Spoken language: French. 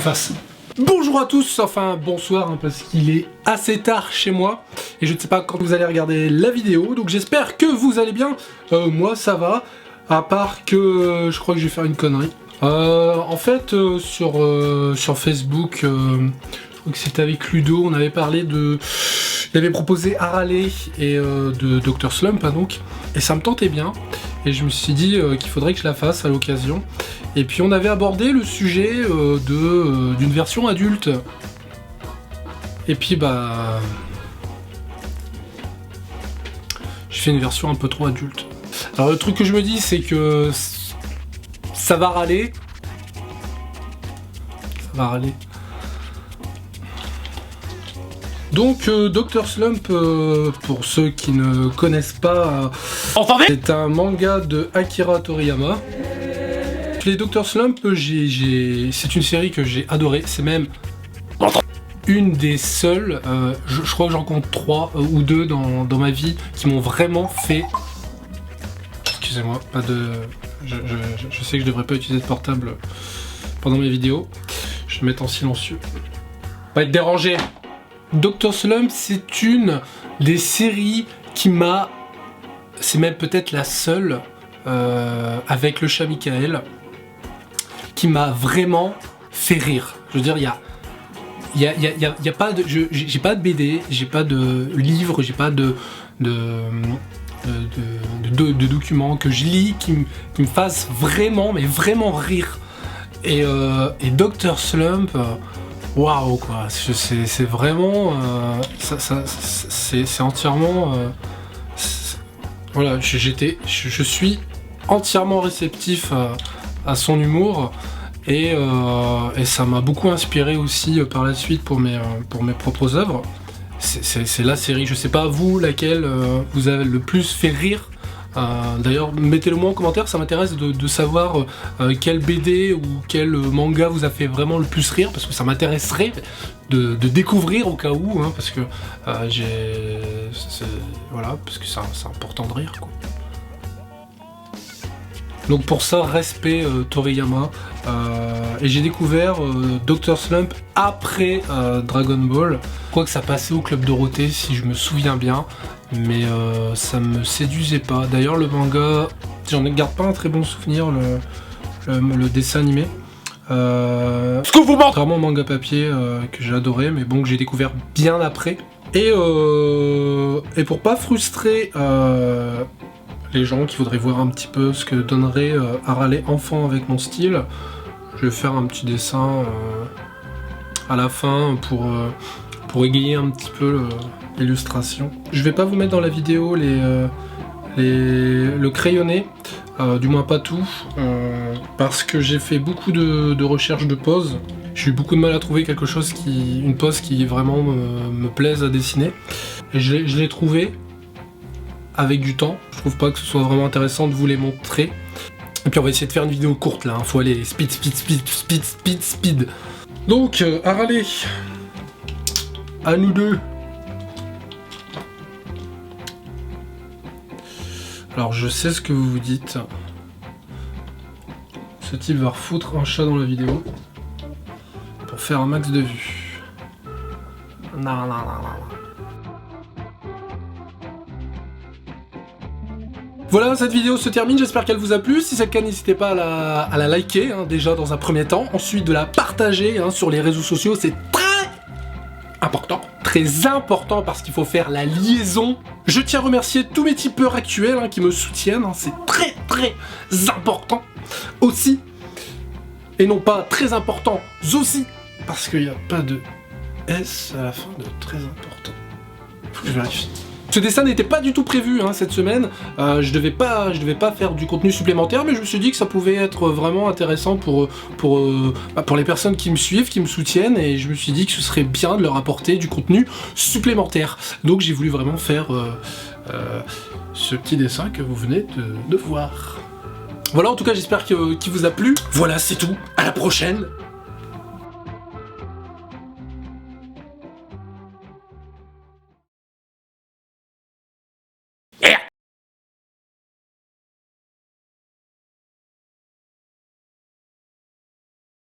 fasse. Bonjour à tous, enfin bonsoir hein, parce qu'il est assez tard chez moi et je ne sais pas quand vous allez regarder la vidéo, donc j'espère que vous allez bien. Moi ça va, à part que je crois que je vais faire une connerie. En fait sur Facebook, je crois que c'était avec Ludo, on avait parlé de... Il avait proposé Harale et de Dr Slump hein, donc, et ça me tentait bien. Et je me suis dit qu'il faudrait que je la fasse à l'occasion. Et puis on avait abordé le sujet d'une version adulte. Et puis bah... je fais une version un peu trop adulte. Alors le truc que je me dis c'est que... ça va râler. Ça va râler. Donc Dr Slump, pour ceux qui ne connaissent pas, c'est un manga de Akira Toriyama. Les Dr Slump, c'est une série que j'ai adorée, c'est même une des seules, je crois que j'en compte 3 ou 2 dans ma vie, qui m'ont vraiment fait... Excusez-moi, pas de... Je sais que je devrais pas utiliser de portable pendant mes vidéos, je vais mettre en silencieux. Pas être dérangé. Dr Slump, c'est une des séries qui m'a... C'est même peut-être la seule, avec le chat Michael, qui m'a vraiment fait rire. Je veux dire, il y a pas de... J'ai pas de BD, j'ai pas de livre, j'ai pas de documents que je lis qui me fassent vraiment, mais vraiment rire. Et Dr Slump... Waouh quoi, c'est vraiment, c'est entièrement, voilà, je suis entièrement réceptif à son humour et ça m'a beaucoup inspiré aussi par la suite pour mes propres œuvres. C'est la série, je sais pas vous laquelle vous avez le plus fait rire. D'ailleurs, mettez-le moi en commentaire, ça m'intéresse de savoir quel BD ou quel manga vous a fait vraiment le plus rire, parce que ça m'intéresserait de découvrir au cas où, hein, parce que voilà, parce que c'est important de rire, quoi. Donc pour ça, respect Toriyama, et j'ai découvert Dr Slump après Dragon Ball, quoique ça passait au Club Dorothée si je me souviens bien, mais ça me séduisait pas. D'ailleurs le manga, j'en garde pas un très bon souvenir, le dessin animé. Vraiment manga papier que j'ai adoré, mais bon que j'ai découvert bien après. Et pour pas frustrer les gens qui voudraient voir un petit peu ce que donnerait Harale enfant avec mon style, je vais faire un petit dessin à la fin pour égayer un petit peu l'illustration. Je vais pas vous mettre dans la vidéo le crayonné, du moins pas tout, parce que j'ai fait beaucoup de recherches de poses. J'ai eu beaucoup de mal à trouver une pose qui vraiment me plaise à dessiner. Et je l'ai trouvé avec du temps. Je trouve pas que ce soit vraiment intéressant de vous les montrer. Et puis on va essayer de faire une vidéo courte là, hein. Faut aller speed. Donc Harale, à nous deux. Alors je sais ce que vous vous dites. Ce type va refoutre un chat dans la vidéo pour faire un max de vues. Non. Voilà, cette vidéo se termine, j'espère qu'elle vous a plu. Si c'est le cas, n'hésitez pas à la liker, hein, déjà dans un premier temps. Ensuite, de la partager hein, sur les réseaux sociaux, c'est très important. Très important parce qu'il faut faire la liaison. Je tiens à remercier tous mes tipeurs actuels hein, qui me soutiennent. Hein, c'est très important aussi. Et non pas très important aussi. Parce qu'il n'y a pas de S à la fin de très important. Faut que je vérifie. Ce dessin n'était pas du tout prévu hein, cette semaine, je devais pas faire du contenu supplémentaire, mais je me suis dit que ça pouvait être vraiment intéressant pour les personnes qui me suivent, qui me soutiennent, et je me suis dit que ce serait bien de leur apporter du contenu supplémentaire. Donc j'ai voulu vraiment faire ce petit dessin que vous venez de voir. Voilà, en tout cas j'espère qu'il vous a plu. Voilà, c'est tout, à la prochaine.